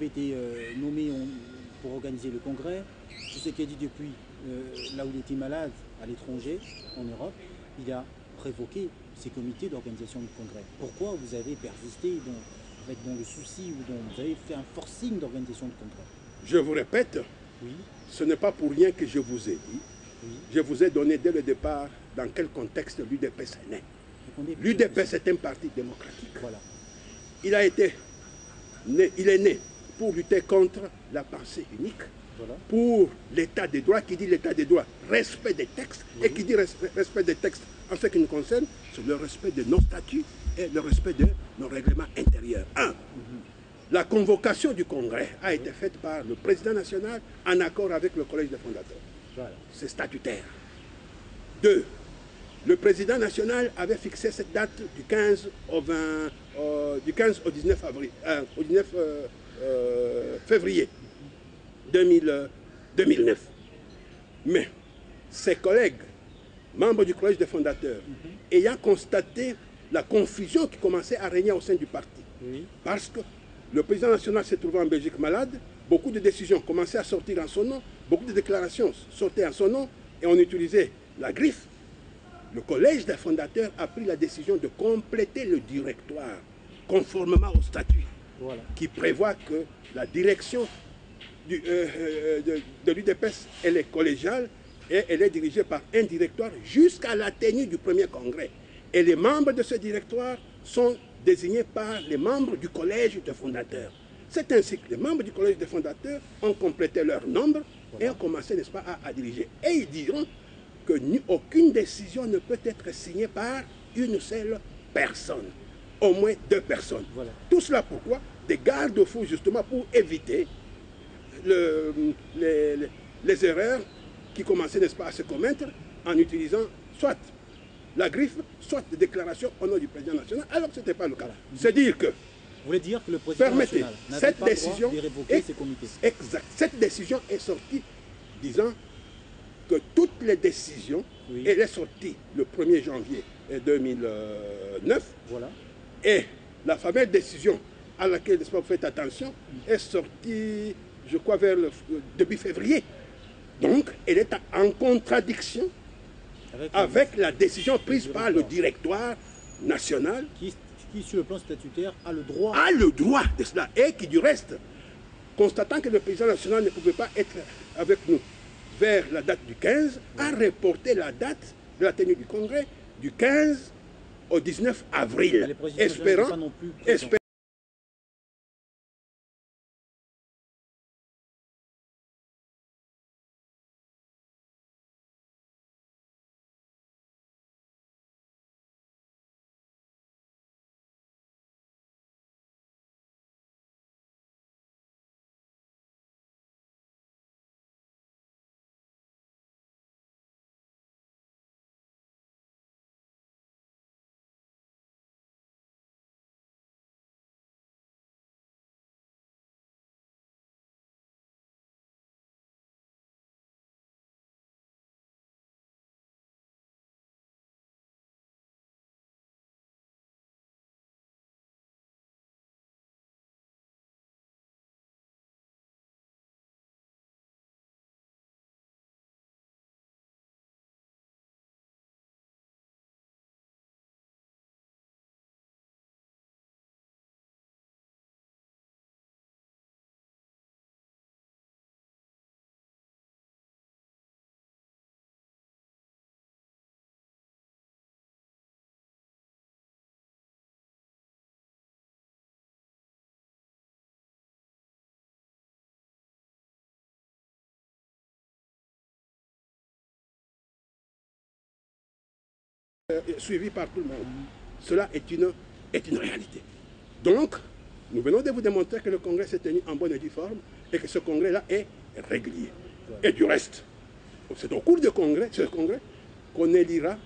été nommé pour organiser le congrès. Tshisekedi, depuis là où il était malade à l'étranger, en Europe, il a révoqué ces comités d'organisation du congrès. Pourquoi vous avez persisté dans le souci ou vous avez fait un forcing d'organisation du congrès? Je vous répète, oui. Ce n'est pas pour rien que je vous ai dit. Oui. Je vous ai donné dès le départ dans quel contexte l'UDPS est né. L'UDPS est un parti démocratique. Voilà. Il est né pour lutter contre la pensée unique, voilà, pour l'état des droits, qui dit l'état des droits, respect des textes, oui, et qui dit respect des textes en ce qui nous concerne, c'est le respect de nos statuts et le respect de nos règlements intérieurs. La convocation du congrès a été faite par le président national en accord avec le collège des fondateurs. Voilà. C'est statutaire. 2. Le président national avait fixé cette date du 15 au 19 février 2009. Mais ses collègues, membres du collège des fondateurs, ayant constaté la confusion qui commençait à régner au sein du parti, parce que le président national s'est trouvé en Belgique malade, beaucoup de décisions commençaient à sortir en son nom, beaucoup de déclarations sortaient en son nom, et on utilisait la griffe. Le collège des fondateurs a pris la décision de compléter le directoire, conformément au statut, voilà, qui prévoit que la direction de l'UDPS, elle est collégiale et elle est dirigée par un directoire jusqu'à la tenue du premier congrès. Et les membres de ce directoire sont désignés par les membres du collège des fondateurs. C'est ainsi que les membres du collège des fondateurs ont complété leur nombre, voilà, et ont commencé, n'est-ce pas, à diriger. Et ils diront que aucune décision ne peut être signée par une seule personne, au moins 2 personnes. Voilà. Tout cela pourquoi? Des garde-fous justement pour éviter les erreurs qui commençaient, n'est-ce pas, à se commettre en utilisant soit la griffe, soit des déclarations au nom du président national, alors que ce n'était pas le cas. Voilà. C'est dire que... Vous voulez dire que le président national n'avait pas le droit de révoquer ces comités? Exact. Cette décision est sortie disant que toutes les décisions, oui, elle est sortie le 1er janvier 2009, voilà, et la fameuse décision à laquelle vous faites attention est sortie, je crois, vers le début février. Donc, elle est en contradiction avec la décision prise par le directoire national qui, sur le plan statutaire, a le droit de cela, et qui, du reste, constatant que le président national ne pouvait pas être avec nous vers la date du 15, a reporté la date de la tenue du congrès du 15 au 19 avril, espérant suivi par tout le monde. Cela est une réalité. Donc, nous venons de vous démontrer que le congrès s'est tenu en bonne et due forme et que ce congrès-là est régulier. Et du reste, c'est au cours de ce congrès qu'on élira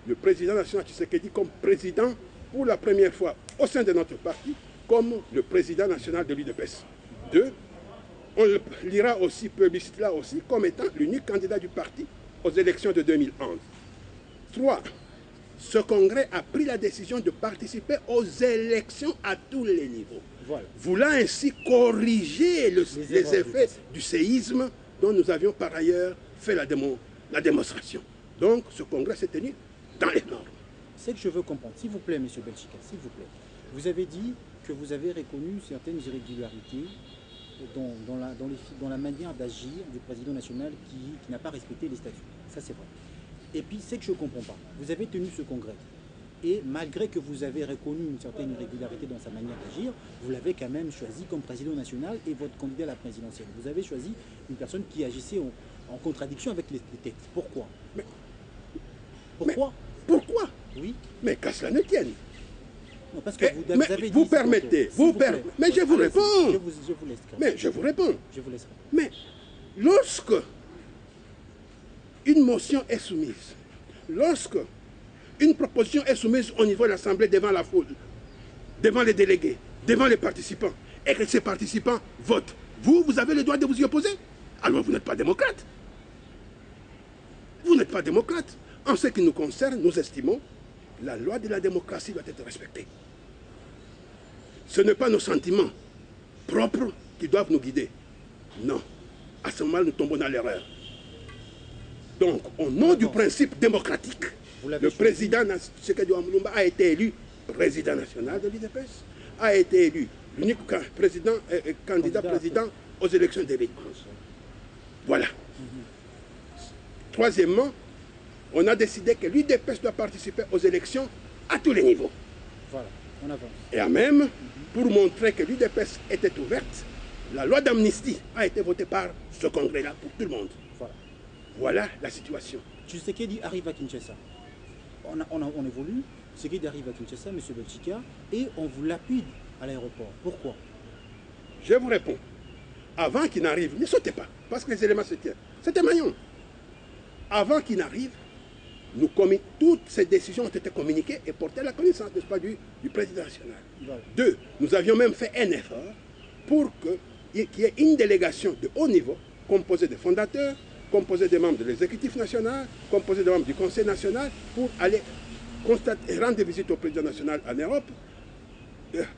le président national Tshisekedi comme président pour la première fois au sein de notre parti, comme le président national de l'UDPS. 2. On l'ira aussi, plébiscite-là aussi, comme étant l'unique candidat du parti aux élections de 2011. 3. Ce congrès a pris la décision de participer aux élections à tous les niveaux. voulant ainsi corriger les effets du séisme dont nous avions par ailleurs fait la démonstration. Donc ce congrès s'est tenu dans les normes. C'est que je veux comprendre, s'il vous plaît, M. Belchika, s'il vous plaît. Vous avez dit que vous avez reconnu certaines irrégularités dans la manière d'agir du président national qui n'a pas respecté les statuts. Ça, c'est vrai. Et puis, c'est que je ne comprends pas. Vous avez tenu ce congrès. Et malgré que vous avez reconnu une certaine irrégularité dans sa manière d'agir, vous l'avez quand même choisi comme président national et votre candidat à la présidentielle. Vous avez choisi une personne qui agissait en contradiction avec les textes. Pourquoi? Pourquoi? Pourquoi? Oui. Mais qu'à cela ne tienne. Non, parce que vous avez vous dit, permettez, mais je vous réponds. Je vous laisse. Mais je vous réponds. Je vous laisserai. Mais lorsque une motion est soumise, lorsque une proposition est soumise au niveau de l'Assemblée devant la foule, devant les délégués, devant les participants, et que ces participants votent, vous avez le droit de vous y opposer? Alors vous n'êtes pas démocrate. Vous n'êtes pas démocrate. En ce qui nous concerne, nous estimons la loi de la démocratie doit être respectée. Ce n'est pas nos sentiments propres qui doivent nous guider. Non. À ce moment, nous tombons dans l'erreur. Donc, au nom du principe démocratique, le président Tshisekedi Mulumba a été élu président national de l'UDPS, a été élu l'unique candidat président aux élections 2011. Voilà. Troisièmement, on a décidé que l'UDPS doit participer aux élections à tous les niveaux. Voilà, on avance. Et à même, pour montrer que l'UDPS était ouverte, la loi d'amnistie a été votée par ce congrès-là pour tout le monde. Voilà la situation. Tshisekedi arrive à Kinshasa. On évolue. Tshisekedi arrive à Kinshasa, M. Belchika, et on vous lapide à l'aéroport. Pourquoi? Je vous réponds. Avant qu'il n'arrive, ne sautez pas, parce que les éléments se tiennent. C'était Mayon. Avant qu'il n'arrive, toutes ces décisions ont été communiquées et portées à la connaissance, n'est-ce pas, du président national. Voilà. 2, nous avions même fait un effort pour qu'il y ait une délégation de haut niveau, composée de fondateurs, composée des membres de l'exécutif national, composée des membres du Conseil national, pour aller constater, rendre visite au président national en Europe,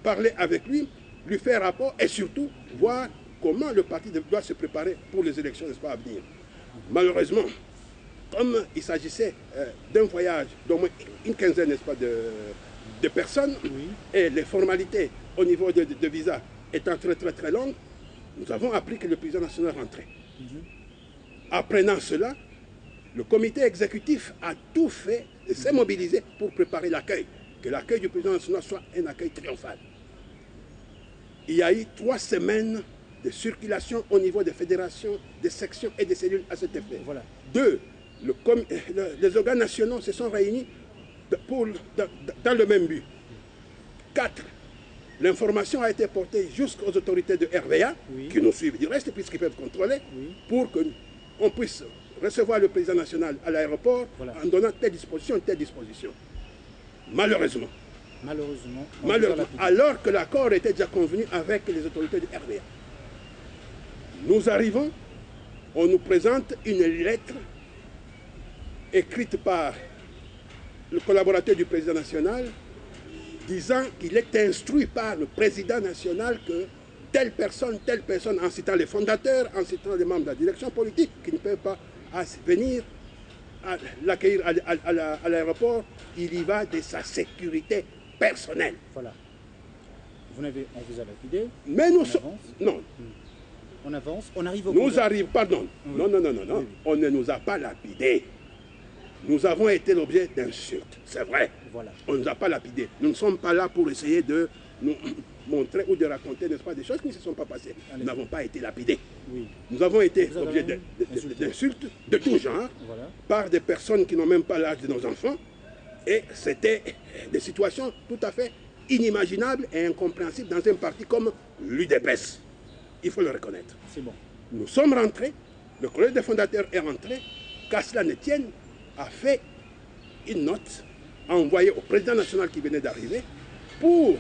parler avec lui, lui faire rapport et surtout voir comment le parti doit se préparer pour les élections, n'est-ce pas, à venir. Malheureusement, comme il s'agissait d'un voyage d'au moins une quinzaine, n'est-ce pas, de personnes, et les formalités au niveau de visa étant très longues, nous avons appris que le président national rentrait. Apprenant cela, le comité exécutif a tout fait et s'est mobilisé pour préparer l'accueil, que l'accueil du président national soit un accueil triomphal. Il y a eu 3 semaines de circulation au niveau des fédérations, des sections et des cellules à cet effet. Voilà. 2, les organes nationaux se sont réunis dans le même but. 4, l'information a été portée jusqu'aux autorités de RVA, qui nous suivent du reste, puisqu'ils peuvent contrôler, pour qu'on puisse recevoir le président national à l'aéroport en donnant telle disposition, Malheureusement, alors que l'accord était déjà convenu avec les autorités de RVA. Nous arrivons, on nous présente une lettre écrite par le collaborateur du président national, disant qu'il est instruit par le président national que telle personne, en citant les fondateurs, en citant les membres de la direction politique, qui ne peuvent pas venir l'accueillir à l'aéroport, il y va de sa sécurité personnelle. Voilà. On vous a lapidé. Mais nous sommes... Non. On avance, on arrive au... Pardon. Non. On ne nous a pas lapidé. Nous avons été l'objet d'insultes, c'est vrai. Voilà. On ne nous a pas lapidé. Nous ne sommes pas là pour essayer de nous montrer ou de raconter, n'est-ce pas, des choses qui ne se sont pas passées. Nous n'avons pas été lapidés. Nous avons été l'objet d'insultes de tout genre, par des personnes qui n'ont même pas l'âge de nos enfants. Et c'était des situations tout à fait inimaginables et incompréhensibles dans un parti comme l'UDPS. Il faut le reconnaître. C'est bon. Nous sommes rentrés, le collège des fondateurs est rentré, qu'à cela ne tienne, a fait une note envoyée au président national qui venait d'arriver pour,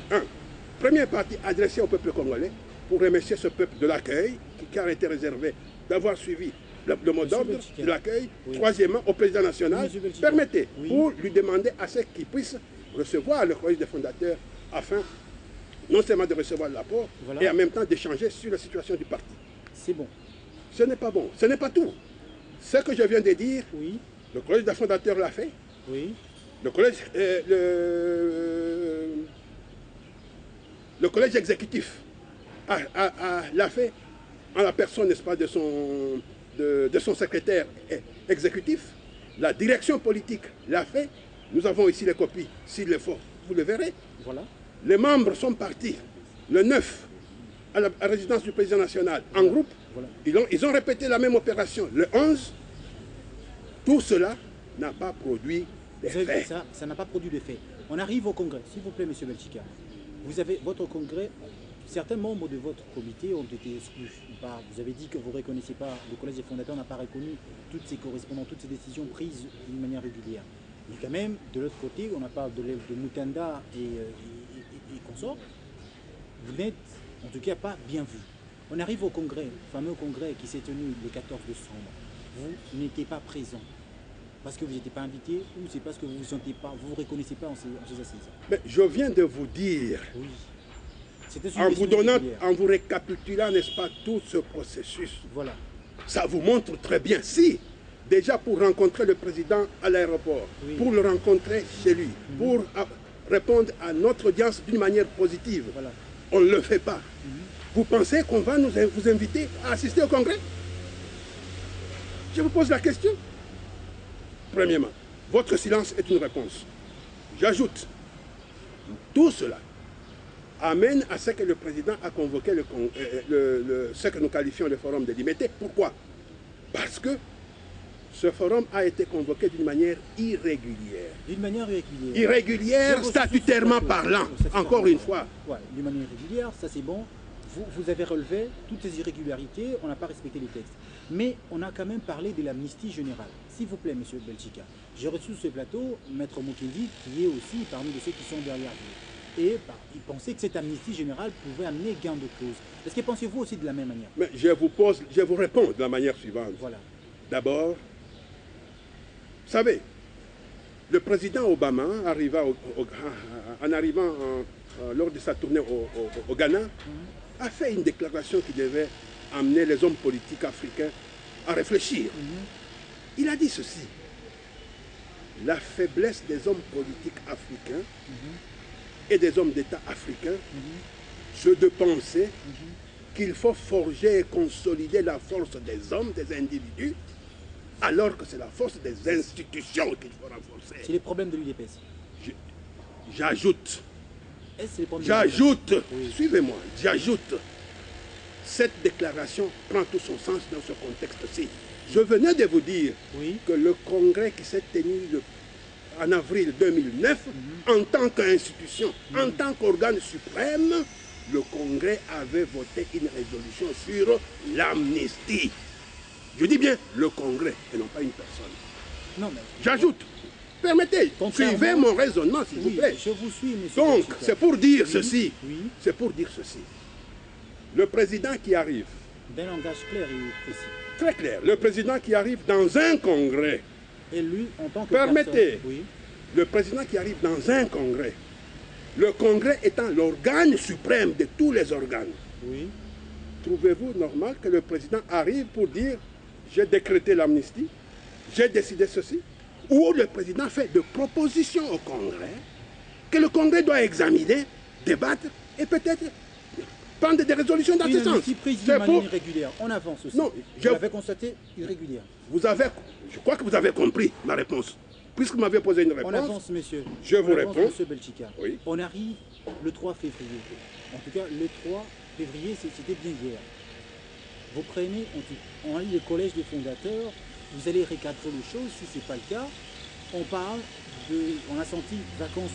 première partie adressée au peuple congolais, pour remercier ce peuple de l'accueil qui a été réservé, d'avoir suivi le mot d'ordre de l'accueil. Troisièmement, au président national, permettez, pour lui demander à ce qu'il puisse recevoir le collège des fondateurs afin non seulement de recevoir l'apport, et en même temps d'échanger sur la situation du parti. C'est bon. Ce n'est pas bon, ce n'est pas tout. Ce que je viens de dire, oui. Le collège des fondateurs l'a fait. Oui. Le collège exécutif l'a fait en la personne, n'est-ce pas, de son secrétaire exécutif. La direction politique l'a fait. Nous avons ici les copies, s'il le faut, vous le verrez. Voilà. Les membres sont partis le 9 à la résidence du président national en groupe. Voilà. Ils ont répété la même opération le 11. Tout cela n'a pas produit d'effet. Ça n'a pas produit d'effet. On arrive au congrès. S'il vous plaît, M. Belchica, vous avez votre congrès. Certains membres de votre comité ont été exclus. Vous avez dit que vous ne reconnaissez pas, le collège des fondateurs n'a pas reconnu toutes ces correspondances, toutes ces décisions prises d'une manière régulière. Mais quand même, de l'autre côté, on parle de Mutanda et consorts. Vous n'êtes en tout cas pas bien vu. On arrive au congrès, le fameux congrès qui s'est tenu le 14 décembre. Vous n'étiez pas présent parce que vous n'étiez pas invité ou c'est parce que vous vous reconnaissez pas en ces assises. Mais je viens de vous dire, oui. En vous récapitulant, n'est-ce pas, tout ce processus. Voilà. Ça vous montre très bien. Si, déjà pour rencontrer le président à l'aéroport, oui. Pour le rencontrer chez lui, pour répondre à notre audience d'une manière positive, voilà. On ne le fait pas. Vous pensez qu'on va vous inviter à assister au congrès? Je vous pose la question. Premièrement, votre silence est une réponse. J'ajoute, tout cela amène à ce que le président a convoqué ce que nous qualifions le forum de Limete. Pourquoi? Parce que ce forum a été convoqué d'une manière irrégulière. D'une manière irrégulière. Irrégulière, statutairement parlant, encore une fois. Ouais, d'une manière irrégulière, ça c'est bon. Vous avez relevé toutes ces irrégularités, on n'a pas respecté les textes. Mais on a quand même parlé de l'amnistie générale. S'il vous plaît, M. Belchica, j'ai reçu sur ce plateau Maître Mukindi, qui est aussi parmi ceux qui sont derrière vous. Et il pensait que cette amnistie générale pouvait amener gain de cause. Est-ce que pensez-vous aussi de la même manière? Mais je vous réponds de la manière suivante. Voilà. D'abord, vous savez, le président Obama, en arrivant lors de sa tournée au Ghana, a fait une déclaration qui devait amener les hommes politiques africains à réfléchir. Il a dit ceci: la faiblesse des hommes politiques africains et des hommes d'État africains, c'est de penser qu'il faut forger et consolider la force des hommes, des individus, alors que c'est la force des institutions qu'il faut renforcer. C'est le problème de l'UDPS. J'ajoute, oui. Suivez-moi, j'ajoute, cette déclaration prend tout son sens dans ce contexte-ci. Je venais de vous dire que le congrès qui s'est tenu en avril 2009, en tant qu'institution, en tant qu'organe suprême, le congrès avait voté une résolution sur l'amnistie. Je dis bien le congrès et non pas une personne. Non, mais... J'ajoute, permettez, suivez mon raisonnement s'il vous plaît. Je vous suis, monsieur. Donc, c'est pour dire ceci. C'est pour dire ceci. Le président qui arrive. D'un langage clair et précis. Très clair. Le président qui arrive dans un congrès. Et lui, en tant que permettez, le président qui arrive dans un congrès. Le congrès étant l'organe suprême de tous les organes. Trouvez-vous normal que le président arrive pour dire j'ai décrété l'amnistie, j'ai décidé ceci, ou le président fait de propositions au congrès que le congrès doit examiner, débattre et peut-être prendre des résolutions dans ce sens. C'est pour... irrégulière. On avance aussi. Non, je l'avais constaté irrégulière. Je crois que vous avez compris ma réponse. Puisque vous m'avez posé une réponse. On avance, monsieur. Je vous réponds. Monsieur Belchica. Oui. On arrive le 3 février. En tout cas, le 3 février, c'était bien hier. Vous prenez, on lit le collège des fondateurs, vous allez recadrer les choses, si ce n'est pas le cas. On a senti vacances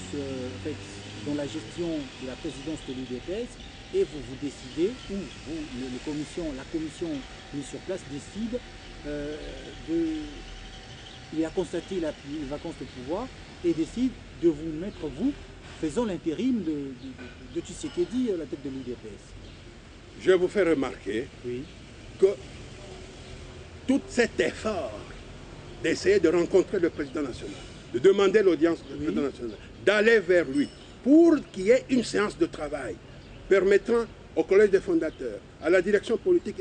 dans la gestion de la présidence de l'UDPS et vous décidez, ou la commission mise sur place décide il a constaté les vacances de pouvoir et décide de vous mettre, faisant l'intérim de Tshisekedi à la tête de l'UDPS. Je vous fais remarquer que tout cet effort d'essayer de rencontrer le président national, de demander l'audience du président national, d'aller vers lui, pour qu'il y ait une séance de travail, permettant au collège des fondateurs, à la direction politique